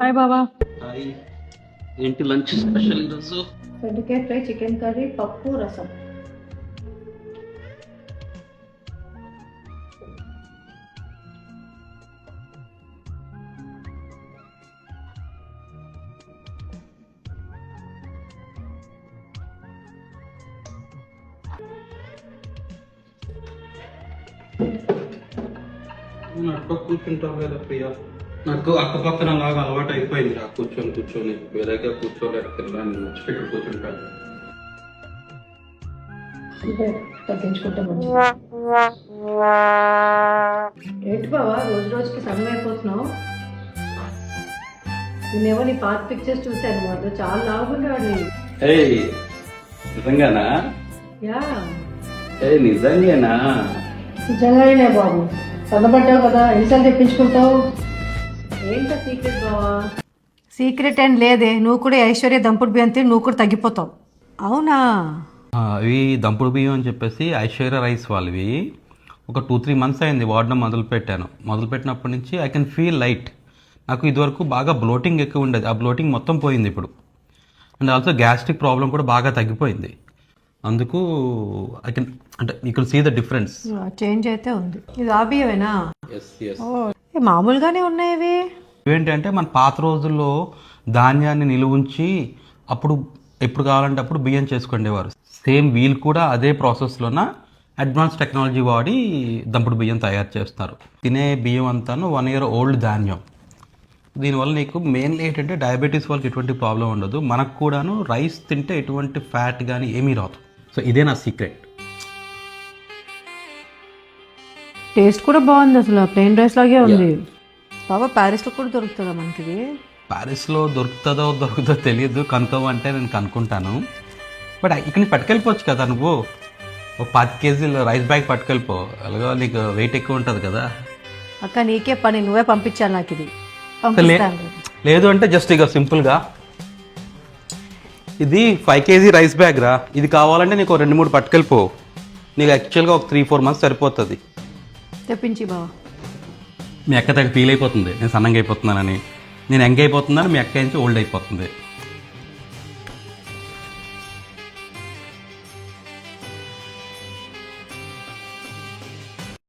Hi బాబా. Hi. ఏంటి lunch special ఈరోజు? బెండకాయ ఫ్రై, చికెన్ కర్రీ, పప్పు, రసం. అక్క కూర్చుంటావు కదా ప్రియా. నాకు అక్క పక్కన లాగా అలవాటు అయిపోయింది రా కూర్చొని వేరేగా కూర్చోలేరు కదా, నేను వచ్చి ఇక్కడ కూర్చుంటాను. తగ్గించుకుంటే మంచిది. ఏంటి బావా రోజు రోజుకి సన్నగా అయిపోతున్నావు? నేనేమో నీ పాత పిక్చర్స్ చూశాను, మాతో చాలా లావుకున్నాడు. ఏయ్ నిజంగానా? యా నిజంగానా? నిజంగానే బాబు, సన్నబడ్డావు కదా, ఎన్నిసార్లు తెప్పించుకుంటావు? ఏంటో సీక్రెట్ బావా? సీక్రెట్ ఏం లేదే, నువ్వు కూడా ఐశ్వర్య దంపుడు బియ్యం తిని నువ్వు కూడా తగ్గిపోతావు. అవునా? అవి దంపుడు బియ్యం అని చెప్పేసి ఐశ్వర్య రైస్ వాళ్ళవి. ఒక 2-3 months అయింది వాడడం మొదలుపెట్టినప్పటి నుంచి ఐ కెన్ ఫీల్ లైట్. నాకు ఇదివరకు బాగా బ్లోటింగ్ ఎక్కువ ఉండేది, ఆ బ్లోటింగ్ మొత్తం పోయింది ఇప్పుడు. అండ్ ఆల్సో గ్యాస్ట్రిక్ ప్రాబ్లం కూడా బాగా తగ్గిపోయింది. అందుకు ఐ కెన్ అంటే you can see the difference. Change అయితే ఉంది. ఇది ఆ బియ్యమేనా? Yes yes. మామూలుగానే ఉన్నాయి ఇవి. ఏంటంటే మన పాత రోజుల్లో ధాన్యాన్ని నిలువ ఉంచి అప్పుడు ఎప్పుడు కావాలంటే అప్పుడు బియ్యం చేసుకునేవారు. సేమ్ వీళ్ళు కూడా అదే ప్రాసెస్లోన అడ్వాన్స్ టెక్నాలజీ వాడి దంపుడు బియ్యం తయారు చేస్తున్నారు. తినే బియ్యం అంతాను 1 year old ధాన్యం. దీనివల్ల నీకు మెయిన్లీ ఏంటంటే డయాబెటీస్ వాళ్ళకి ఎటువంటి ప్రాబ్లం ఉండదు. మనకు కూడాను రైస్ తింటే ఎటువంటి ఫ్యాట్ కానీ ఏమీ రాదు. సో ఇదే నా సీక్రెట్. టేస్ట్ కూడా బాగుంది, అసలు ప్లెయిన్ రైస్ లాగే ఉంది. బాబా ప్యారిస్లో కూడా దొరుకుతుందా మనకి ఇది? ప్యారిస్లో దొరుకుతుందో తెలియదు, కనుక్కోమంటే నేను కనుక్కుంటాను. బట్ ఇక్కడ నీకు పట్టుకెళ్ళిపోవచ్చు కదా, నువ్వు ఒక 10 kg రైస్ బ్యాగ్ పట్టుకెళ్ళిపో. అలాగే నీకు వెయిట్ ఎక్కువ ఉంటుంది కదా. అక్క నీకే పని, నువ్వే పంపించాను నాకు ఇది. లేదు అంటే జస్ట్ ఇక సింపుల్గా ఇది 5 kg రైస్ బ్యాగ్ రా. ఇది కావాలంటే నీకు 2-3 పట్టుకెళ్ళిపో. నీకు యాక్చువల్గా ఒక 3-4 months సరిపోతుంది. తెప్పించి బావా. మీ అక్క దగ్గర ఫీల్ అయిపోతుంది నేను సన్నంగా అయిపోతున్నానని, నేను యంగ్ అయిపోతున్నాను, మీ అక్క నుంచి ఓల్డ్ అయిపోతుంది.